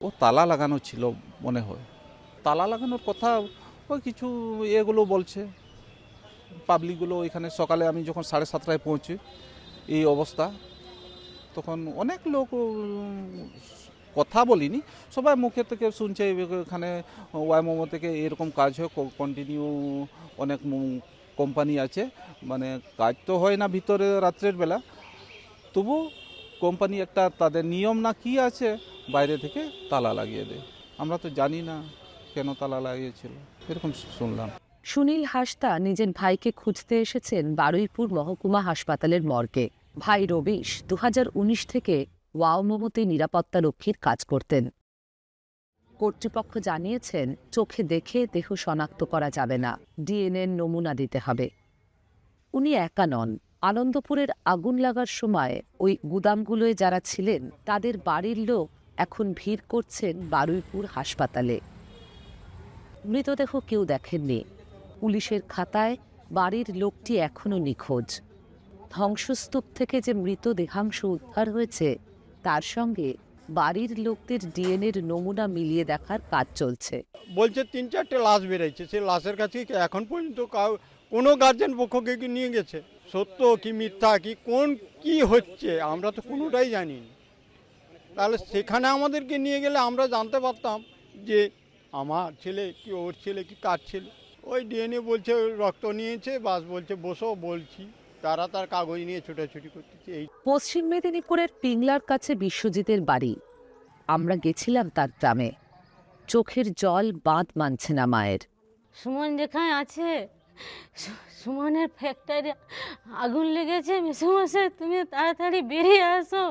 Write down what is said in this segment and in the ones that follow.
ও তালা লাগানো ছিল মনে হয়। তালা লাগানোর কথা ওই কিছু এগুলো বলছে পাবলিকগুলো। এখানে সকালে আমি যখন 7:30টায় পৌঁছি এই অবস্থা, তখন অনেক লোক কথা বলিনি, সবাই মুখের থেকে শুনছে এখানে ওয়াইমোমো থেকে এরকম কাজ হয় কন্টিনিউ। অনেক কোম্পানি আছে, মানে কাজ তো হয় না ভিতরে রাত্রের বেলা, তবু কোম্পানি একটা তাদের নিয়ম না কি আছে, বাইরে থেকে তালা লাগিয়ে দেয়। আমরা তো জানি না কেন তালা লাগিয়েছিল, এরকম শুনলাম। সুনীল হাসদা নিজের ভাইকে খুঁজতে এসেছেন বারুইপুর মহকুমা হাসপাতালের মর্গে। ভাই রবিশ 2019 থেকে ওয়াওমোমোতে নিরাপত্তা রক্ষীর কাজ করতেন। কর্তৃপক্ষ জানিয়েছেন চোখে দেখে দেহ শনাক্ত করা যাবে না, ডিএনএ নমুনা দিতে হবে। উনি একা নন। আনন্দপুরের আগুন লাগার সময় ওই গুদামগুলোয় যারা ছিলেন তাদের বাড়ির লোক এখন ভিড় করছেন বারুইপুর হাসপাতালে। মৃতদেহ কেউ দেখেননি। পুলিশের খাতায় বাড়ির লোকটি এখনও নিখোঁজ। ধ্বংসস্তূপ থেকে যে মৃত দেহাংশ উদ্ধার হয়েছে তার সঙ্গে বাড়ির লোকদের ডিএনএর নমুনা মিলিয়ে দেখার কাজ চলছে। বলছে 3-4টে লাশ বেরোচ্ছে, সেই লাশের কাছে এখন পর্যন্ত কোনো গার্জেন পক্ষকে কি নিয়ে গেছে? সত্য কি মিথ্যা কি হচ্ছে আমরা তো কোনোটাই জানি না। তাহলে সেখানে আমাদেরকে নিয়ে গেলে আমরা জানতে পারতাম যে আমার ছেলে কি ওর ছেলে কি কার ছেলে। ওই ডিএনএ বলছে রক্ত নিয়েছে, বাস বলছে বসো বলছি, তারা তার কাগজ নিয়ে ছোটাছুটি করতেছে। এই পশ্চিম মেদিনীপুরের পিংলার কাছে বিশ্বজিতের বাড়ি। আমরা গেছিলাম তার গ্রামে। চোখের জল বাঁধ মানছে না মায়ের। সুমন যেখানে আছে, সুমনের ফ্যাক্টরি আগুন লেগেছে। মেসোমশাই তুমি তাড়াতাড়ি বেরিয়ে আসো,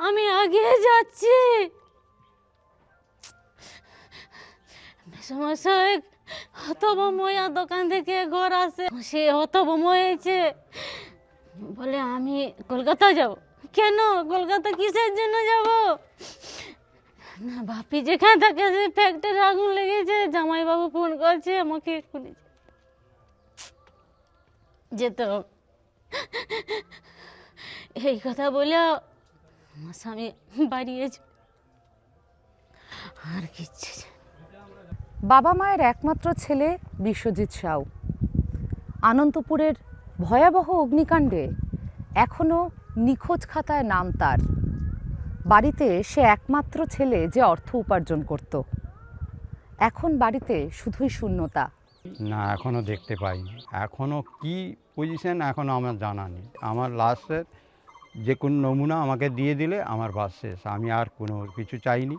আমি আগিয়ে যাচ্ছি। মেসোমশাই হতভম্বয়া দোকান থেকে ঘর আসে, সে হতভম্বয়েছে, বলে আমি কলকাতা যাব। কেন কলকাতা কিসের জন্য যাব? না বাপি যেখানে থাকে সে ফ্যাক্টরি আগুন লেগেছে, জামাইবাবু ফোন করছে আমাকে এক্ষুনি যেতে হবে। এই কথা বলে আমার স্বামী বাড়িয়েছে, আর কিচ্ছু। বাবা মায়ের একমাত্র ছেলে বিশ্বজিৎ সাউ। আনন্দপুরের ভয়াবহ অগ্নিকাণ্ডে এখনও নিখোঁজ খাতায় নাম তার। বাড়িতে সে একমাত্র ছেলে যে অর্থ উপার্জন করত। এখন বাড়িতে শুধুই শূন্যতা। না, এখনও দেখতে পাইনি। এখনও কি পজিশন এখনও আমার জানা নেই। আমার লাস্টের যে কোনো নমুনা আমাকে দিয়ে দিলে আমার বাস শেষ। আমি আর কোনো কিছু চাইনি।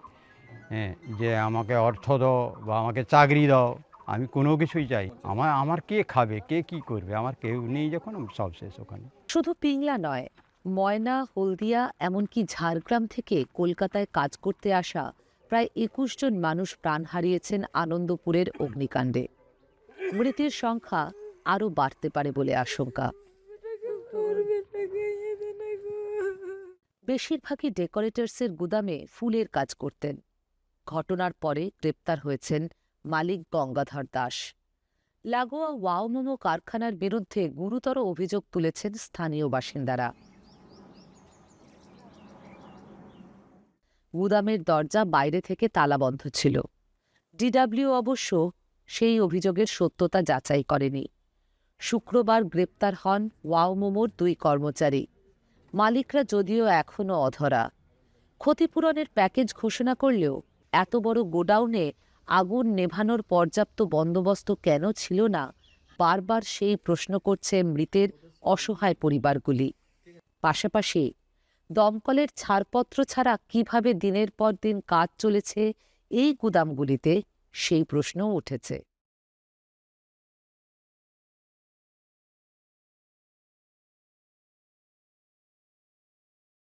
হ্যাঁ, যে আমাকে অর্থ দাও বা আমাকে চাকরি দাও, আমি কোনো কিছুই চাই। আমার কে খাবে, কে কি করবে, আমার কেউ নেই যখন, সব শেষ ওখানে। শুধু পিংলা নয়, ময়না, হলদিয়া, এমনকি ঝাড়গ্রাম থেকে কলকাতায় কাজ করতে আসা প্রায় 21 জন মানুষ প্রাণ হারিয়েছেন আনন্দপুরের অগ্নিকাণ্ডে। মৃতের সংখ্যা আরও বাড়তে পারে বলে আশঙ্কা। বেশিরভাগই ডেকোরেটরসের গুদামে ফুলের কাজ করতেন। ঘটনার পরে গ্রেপ্তার হয়েছেন মালিক গঙ্গাধর দাস। লাগোয়া ওয়াওমোমো কারখানার বিরুদ্ধে গুরুতর অভিযোগ তুলেছেন স্থানীয় বাসিন্দারা। গুদামের দরজা বাইরে থেকে তালাবন্ধ ছিল। ডিডব্লিউ অবশ্য সেই অভিযোগের সত্যতা যাচাই করেনি। শুক্রবার গ্রেপ্তার হন ওয়াওমোমোর 2 কর্মচারী। মালিকরা যদিও এখনও অধরা। ক্ষতিপূরণের প্যাকেজ ঘোষণা করলেও এত বড় গোডাউনে আগুন নেভানোর পর্যাপ্ত বন্দোবস্ত কেন ছিল না, বারবার সেই প্রশ্ন করছে মৃতের অসহায় পরিবারগুলি। পাশাপাশি দমকলের ছাড়পত্র ছাড়া কিভাবে দিনের পর দিন কাজ চলেছে এই গুদামগুলিতে, সেই প্রশ্নও উঠেছে।